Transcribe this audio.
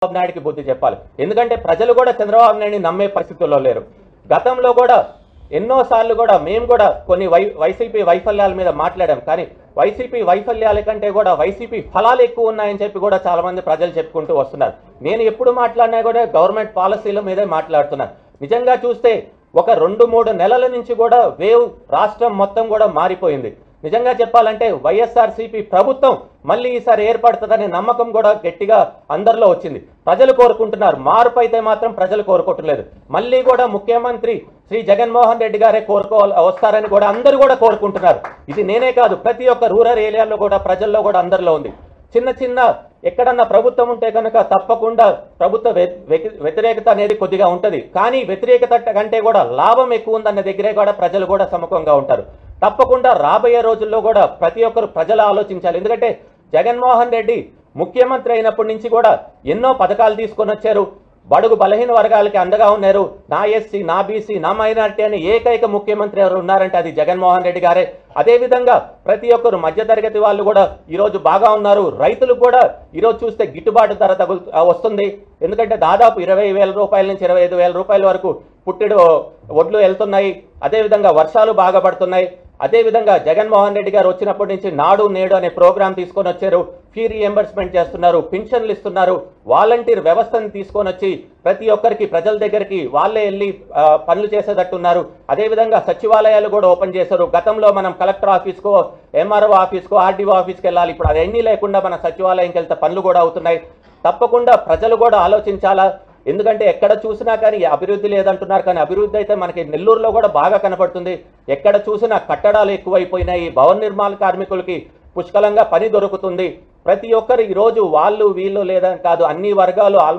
చంద్రబాబు నాయుడుకి బుద్ధి చెప్పాలి. ఎందుకంటే ప్రజలు కూడా చంద్రబాబు నాయుడిని నమ్మే పరిస్థితుల్లో లేరు. గతంలో కూడా ఎన్నోసార్లు కూడా మేము కూడా కొన్ని వైసీపీ వైఫల్యాల మీద మాట్లాడాం. కానీ వైసీపీ వైఫల్యాల కంటే కూడా వైసీపీ ఫలాలు ఎక్కువ ఉన్నాయని చెప్పి కూడా చాలా మంది ప్రజలు చెప్పుకుంటూ వస్తున్నారు. నేను ఎప్పుడు మాట్లాడినా కూడా గవర్నమెంట్ పాలసీల మీదే మాట్లాడుతున్నాను. నిజంగా చూస్తే ఒక 2-3 నెలల నుంచి కూడా వేవ్ రాష్ట్రం మొత్తం కూడా మారిపోయింది. నిజంగా చెప్పాలంటే వైఎస్ఆర్సీపీ ప్రభుత్వం మళ్ళీ ఈసారి ఏర్పడుతుందనే నమ్మకం కూడా గట్టిగా అందరిలో వచ్చింది. ప్రజలు కోరుకుంటున్నారు. మార్పు అయితే మాత్రం ప్రజలు కోరుకోవట్లేదు. మళ్ళీ కూడా ముఖ్యమంత్రి శ్రీ జగన్మోహన్ రెడ్డి గారే వస్తారని కూడా అందరూ కూడా కోరుకుంటున్నారు. ఇది నేనే కాదు, ప్రతి ఒక్క రూరల్ ఏరియాలో కూడా ప్రజల్లో కూడా అందరిలో ఉంది. చిన్న ఎక్కడన్నా ప్రభుత్వం ఉంటే కనుక తప్పకుండా ప్రభుత్వ వ్యతిరేకత అనేది కొద్దిగా ఉంటుంది. కానీ వ్యతిరేకత కంటే కూడా లాభం ఎక్కువ ఉందన్న దగ్గరే కూడా ప్రజలు కూడా సముఖంగా ఉంటారు. తప్పకుండా రాబోయే రోజుల్లో కూడా ప్రతి ఒక్కరు ప్రజలు ఆలోచించాలి. ఎందుకంటే జగన్మోహన్ రెడ్డి ముఖ్యమంత్రి అయినప్పటి నుంచి కూడా ఎన్నో పథకాలు తీసుకొని వచ్చారు. బడుగు బలహీన వర్గాలకి అండగా ఉన్నారు. నా ఎస్సీ, నా బీసీ, నా మైనారిటీ అని ఏకైక ముఖ్యమంత్రి ఎవరు ఉన్నారంటే అది జగన్మోహన్ రెడ్డి గారే. అదేవిధంగా ప్రతి ఒక్కరు మధ్యతరగతి వాళ్ళు కూడా ఈరోజు బాగా ఉన్నారు. రైతులు కూడా ఈరోజు చూస్తే గిట్టుబాటు ధర వస్తుంది. ఎందుకంటే దాదాపు 20,000 రూపాయల నుంచి 25,000 రూపాయల వరకు పుట్టెడు వడ్లు వెళ్తున్నాయి. అదేవిధంగా వర్షాలు బాగా పడుతున్నాయి. అదేవిధంగా జగన్మోహన్ రెడ్డి గారు వచ్చినప్పటి నుంచి నాడు నేడు అనే ప్రోగ్రాం తీసుకొని వచ్చారు. ఫీ రీఎంబర్స్మెంట్ చేస్తున్నారు, పింఛన్లు ఇస్తున్నారు, వాలంటీర్ వ్యవస్థను తీసుకొని వచ్చి ప్రతి ఒక్కరికి ప్రజల దగ్గరికి వాళ్ళే వెళ్ళి పనులు చేసేటట్టున్నారు. అదేవిధంగా సచివాలయాలు కూడా ఓపెన్ చేశారు. గతంలో మనం కలెక్టర్ ఆఫీస్కో, ఎంఆర్ఓ ఆఫీస్కో, ఆర్డీఓ ఆఫీస్కి వెళ్ళాలి. ఇప్పుడు అవన్నీ లేకుండా మన సచివాలయంకి వెళ్తే పనులు కూడా అవుతున్నాయి. తప్పకుండా ప్రజలు కూడా ఆలోచించాలా. ఎందుకంటే ఎక్కడ చూసినా కానీ అభివృద్ధి లేదంటున్నారు. కానీ అభివృద్ధి అయితే మనకి నెల్లూరులో కూడా బాగా కనపడుతుంది. ఎక్కడ చూసినా కట్టడాలు ఎక్కువైపోయినాయి. భవన నిర్మాణ కార్మికులకి పుష్కలంగా పని దొరుకుతుంది. ప్రతి ఒక్కరు ఈరోజు వాళ్ళు వీళ్ళు లేదని కాదు, అన్ని వర్గాలు